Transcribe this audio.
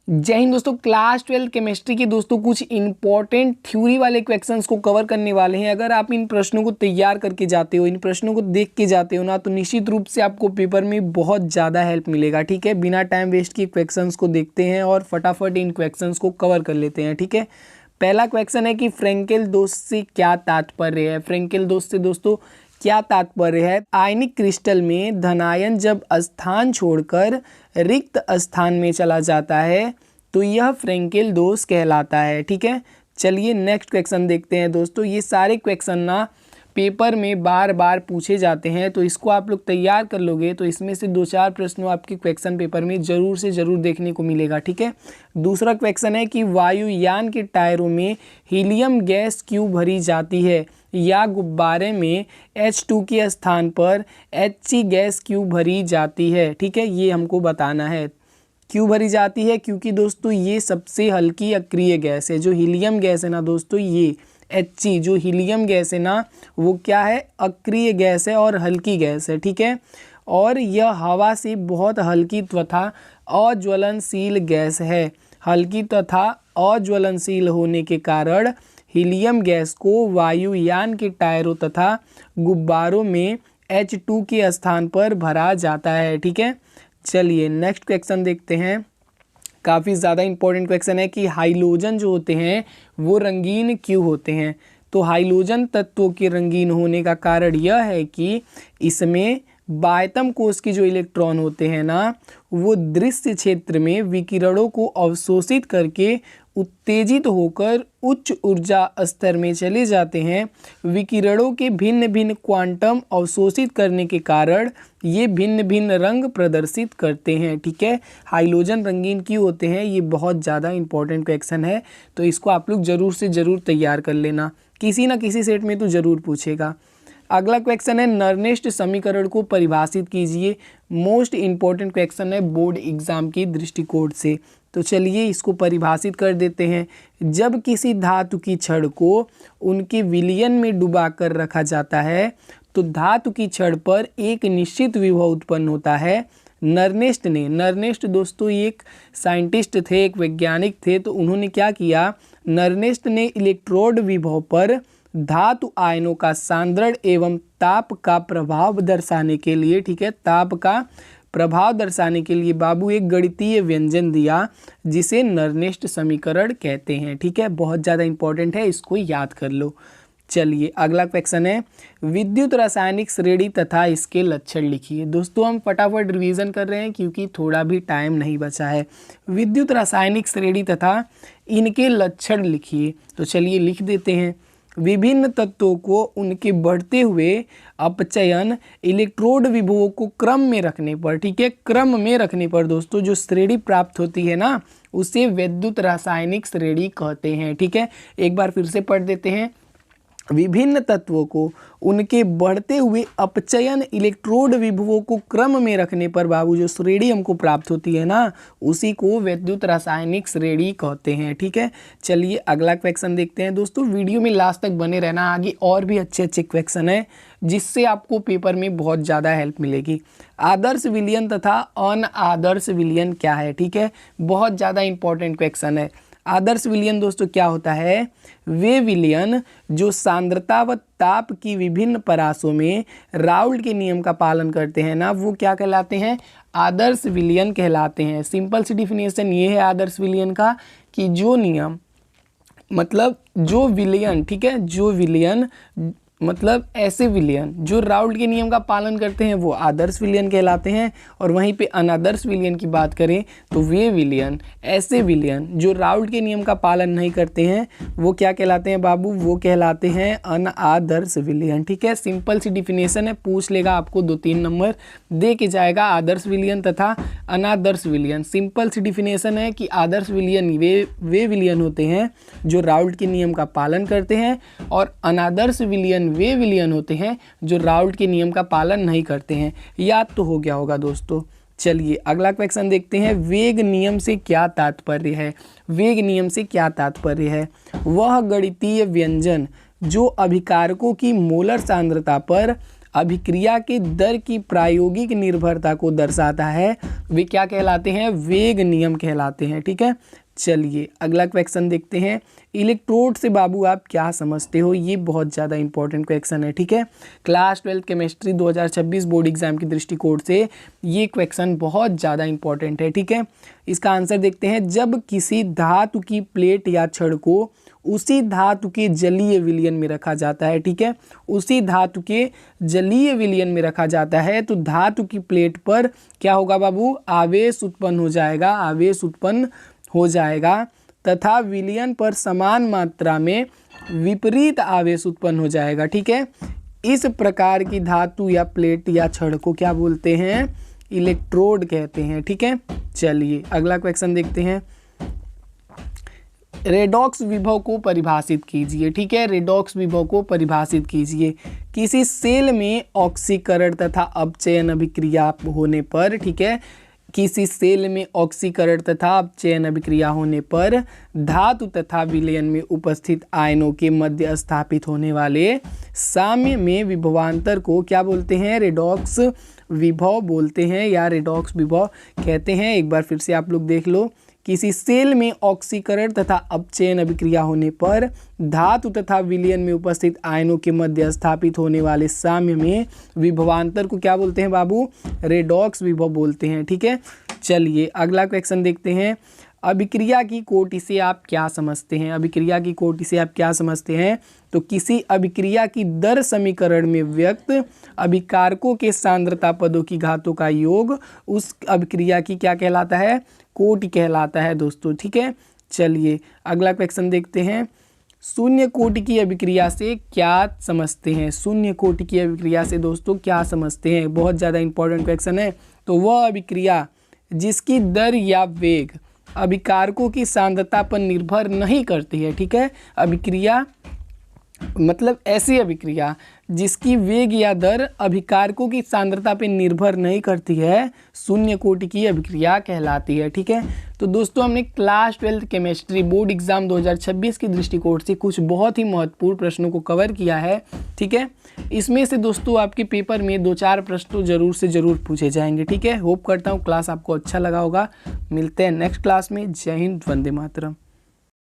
जय हिंद दोस्तों। Class 12 chemistry के दोस्तों कुछ इंपॉर्टेंट थ्योरी वाले क्वेश्चंस को कवर करने वाले हैं। अगर आप इन प्रश्नों को तैयार करके जाते हो, इन प्रश्नों को देख के जाते हो ना, तो निश्चित रूप से आपको पेपर में बहुत ज़्यादा हेल्प मिलेगा। ठीक है, बिना टाइम वेस्ट किए क्वेश्चंस को देखते हैं और फटाफट इन क्वेश्चंस को कवर कर लेते हैं। ठीक है, पहला क्वेश्चन है कि फ्रेंकेल दोष से क्या तात्पर्य है। फ्रेंकेल दोष से दोस्तों क्या तात्पर्य है। आयनिक क्रिस्टल में धनायन जब स्थान छोड़कर रिक्त स्थान में चला जाता है तो यह फ्रेंकेल दोष कहलाता है। ठीक है, चलिए नेक्स्ट क्वेश्चन देखते हैं दोस्तों। ये सारे क्वेश्चन ना पेपर में बार बार पूछे जाते हैं, तो इसको आप लोग तैयार कर लोगे तो इसमें से 2-4 प्रश्नों आपके क्वेश्चन पेपर में ज़रूर से ज़रूर देखने को मिलेगा। ठीक है, दूसरा क्वेश्चन है कि वायुयान के टायरों में हीलियम गैस क्यों भरी जाती है, या गुब्बारे में H2 के स्थान पर Hg गैस क्यों भरी जाती है। ठीक है, ये हमको बताना है क्यों भरी जाती है, क्योंकि दोस्तों ये सबसे हल्की अक्रिय गैस है। जो हीलियम गैस है ना दोस्तों, ये Hg जो हीलियम गैस है ना, वो क्या है, अक्रिय गैस है और हल्की गैस है। ठीक है, और यह हवा से बहुत हल्की तथा अज्वलनशील गैस है। हल्की तथा अज्वलनशील होने के कारण हीलियम गैस को वायुयान के टायरों तथा गुब्बारों में H2 के स्थान पर भरा जाता है। ठीक है, चलिए नेक्स्ट क्वेश्चन देखते हैं। काफ़ी ज़्यादा इंपॉर्टेंट क्वेश्चन है कि हाइलोजन जो होते हैं वो रंगीन क्यों होते हैं। तो हाइलोजन तत्वों के रंगीन होने का कारण यह है कि इसमें बाह्यतम कोश के जो इलेक्ट्रॉन होते हैं ना, वो दृश्य क्षेत्र में विकिरणों को अवशोषित करके उत्तेजित होकर उच्च ऊर्जा स्तर में चले जाते हैं। विकिरणों के भिन्न भिन्न क्वांटम अवशोषित करने के कारण ये भिन्न भिन्न रंग प्रदर्शित करते हैं। ठीक है, हाइलोजन रंगीन क्यों होते हैं, ये बहुत ज़्यादा इंपॉर्टेंट क्वेश्चन है, तो इसको आप लोग ज़रूर से ज़रूर तैयार कर लेना, किसी ना किसी सेट में तो ज़रूर पूछेगा। अगला क्वेश्चन है नर्नेस्ट समीकरण को परिभाषित कीजिए। मोस्ट इम्पॉर्टेंट क्वेश्चन है बोर्ड एग्जाम की दृष्टिकोण से, तो चलिए इसको परिभाषित कर देते हैं। जब किसी धातु की छड़ को उनके विलयन में डुबा कर रखा जाता है तो धातु की छड़ पर एक निश्चित विभव उत्पन्न होता है। नर्नेस्ट दोस्तों एक साइंटिस्ट थे, एक वैज्ञानिक थे, तो उन्होंने क्या किया, नर्नेस्ट ने इलेक्ट्रोड विभव पर धातु आयनों का सांद्रण एवं ताप का प्रभाव दर्शाने के लिए, ठीक है, ताप का प्रभाव दर्शाने के लिए बाबू एक गणितीय व्यंजन दिया जिसे नर्नेस्ट समीकरण कहते हैं। ठीक है, बहुत ज़्यादा इंपॉर्टेंट है, इसको याद कर लो। चलिए अगला क्वेश्चन है विद्युत रासायनिक श्रेणी तथा इसके लक्षण लिखिए। दोस्तों हम फटाफट रिवीजन कर रहे हैं क्योंकि थोड़ा भी टाइम नहीं बचा है। विद्युत रासायनिक श्रेणी तथा इनके लक्षण लिखिए, तो चलिए लिख देते हैं। विभिन्न तत्वों को उनके बढ़ते हुए अपचयन इलेक्ट्रोड विभवों को क्रम में रखने पर, ठीक है, क्रम में रखने पर दोस्तों जो श्रेणी प्राप्त होती है ना, उसे विद्युत रासायनिक श्रेणी कहते हैं। ठीक है, एक बार फिर से पढ़ देते हैं। विभिन्न तत्वों को उनके बढ़ते हुए अपचयन इलेक्ट्रोड विभवों को क्रम में रखने पर बाबू जो श्रेणी हमको प्राप्त होती है ना, उसी को विद्युत रासायनिक श्रेणी कहते हैं। ठीक है, चलिए अगला क्वेश्चन देखते हैं दोस्तों। वीडियो में लास्ट तक बने रहना, आगे और भी अच्छे अच्छे क्वेश्चन है जिससे आपको पेपर में बहुत ज़्यादा हेल्प मिलेगी। आदर्श विलयन तथा अनादर्श विलयन क्या है। ठीक है, बहुत ज़्यादा इंपॉर्टेंट क्वेश्चन है। आदर्श विलयन दोस्तों क्या होता है, वे विलयन जो सांद्रता व ताप की विभिन्न परासों में राउल्ट के नियम का पालन करते हैं ना, वो क्या कहलाते हैं, आदर्श विलयन कहलाते हैं। सिंपल सी डिफिनेशन ये है आदर्श विलयन का कि जो नियम मतलब जो विलयन, ठीक है, जो विलयन मतलब ऐसे विलयन जो राउल्ट के नियम का पालन करते हैं वो आदर्श विलयन कहलाते हैं। और वहीं पे अनादर्श विलयन की बात करें तो वे विलयन, ऐसे विलयन जो राउल्ट के नियम का पालन नहीं करते हैं वो क्या कहलाते हैं बाबू, वो कहलाते हैं अनादर्श विलयन। ठीक है, सिंपल सी डिफिनेशन है, पूछ लेगा आपको 2-3 नंबर दे के जाएगा। आदर्श विलयन तथा अनादर्श विलयन, सिंपल सी डिफिनेशन है कि आदर्श विलयन वे विलयन होते हैं जो राउल्ट के नियम का पालन करते हैं, और अनादर्श विलयन वे विलयन होते हैं जो राउल्ट के नियम का पालन नहीं करते हैं। याद तो हो गया होगा दोस्तों। चलिए अगला क्वेश्चन देखते हैं। वेग नियम से क्या तात्पर्य है। वेग नियम से क्या तात्पर्य है, वह गणितीय व्यंजन जो अभिकारकों की मोलर सांद्रता पर अभिक्रिया के दर की प्रायोगिक निर्भरता को दर्शाता है वे क्या कहलाते हैं? वेग नियम कहलाते हैं। ठीक है, चलिए अगला क्वेश्चन देखते हैं। इलेक्ट्रोड से बाबू आप क्या समझते हो? ये बहुत ज़्यादा इंपॉर्टेंट क्वेश्चन है। ठीक है, क्लास 12 केमिस्ट्री 2026 बोर्ड एग्जाम की दृष्टिकोण से ये क्वेश्चन बहुत ज़्यादा इंपॉर्टेंट है। ठीक है, इसका आंसर देखते हैं। जब किसी धातु की प्लेट या छड़ को उसी धातु के जलीय विलयन में रखा जाता है, ठीक है, उसी धातु के जलीय विलयन में रखा जाता है तो धातु की प्लेट पर क्या होगा बाबू? आवेश उत्पन्न हो जाएगा, आवेश उत्पन्न हो जाएगा तथा विलयन पर समान मात्रा में विपरीत आवेश उत्पन्न हो जाएगा। ठीक है, इस प्रकार की धातु या प्लेट या छड़ को क्या बोलते हैं? इलेक्ट्रोड कहते हैं। ठीक है, चलिए अगला क्वेश्चन देखते हैं। रेडॉक्स विभव को परिभाषित कीजिए। ठीक है, रेडॉक्स विभव को परिभाषित कीजिए। किसी सेल में ऑक्सीकरण तथा अपचयन अभिक्रिया होने पर, ठीक है, किसी सेल में ऑक्सीकरण तथा अपचयन अभिक्रिया होने पर धातु तथा विलयन में उपस्थित आयनों के मध्य स्थापित होने वाले साम्य में विभवांतर को क्या बोलते हैं? रेडॉक्स विभव बोलते हैं या रेडॉक्स विभव कहते हैं। एक बार फिर से आप लोग देख लो। किसी सेल में ऑक्सीकरण तथा अपचयन अभिक्रिया होने पर धातु तथा विलयन में उपस्थित आयनों के मध्य स्थापित होने वाले साम्य में विभवांतर को क्या बोलते हैं बाबू? रेडॉक्स विभव बोलते हैं। ठीक है, चलिए अगला क्वेश्चन देखते हैं। अभिक्रिया की कोटि से आप क्या समझते हैं? अभिक्रिया की कोटि से आप क्या समझते हैं? तो किसी अभिक्रिया की दर समीकरण में व्यक्त अभिकारकों के सांद्रता पदों की घातों का योग उस अभिक्रिया की क्या कहलाता है? कोटि कहलाता है दोस्तों। ठीक है, चलिए अगला क्वेश्चन देखते हैं। शून्य कोटि की अभिक्रिया से क्या समझते हैं? शून्य कोटि की अभिक्रिया से दोस्तों क्या समझते हैं? बहुत ज़्यादा इंपॉर्टेंट क्वेश्चन है। तो वह अभिक्रिया जिसकी दर या वेग अभिकारकों की सांद्रता पर निर्भर नहीं करती है। ठीक है, अभिक्रिया मतलब ऐसी अभिक्रिया जिसकी वेग या दर अभिकारकों की सांद्रता पर निर्भर नहीं करती है, शून्य कोटि की अभिक्रिया कहलाती है। ठीक है, तो दोस्तों हमने क्लास 12 केमिस्ट्री बोर्ड एग्जाम 2026 की दृष्टिकोण से कुछ बहुत ही महत्वपूर्ण प्रश्नों को कवर किया है। ठीक है, इसमें से दोस्तों आपके पेपर में 2-4 प्रश्न तो जरूर से जरूर पूछे जाएंगे। ठीक है, होप करता हूँ क्लास आपको अच्छा लगा होगा। मिलते हैं नेक्स्ट क्लास में। जय हिंद, वंदे मातरम।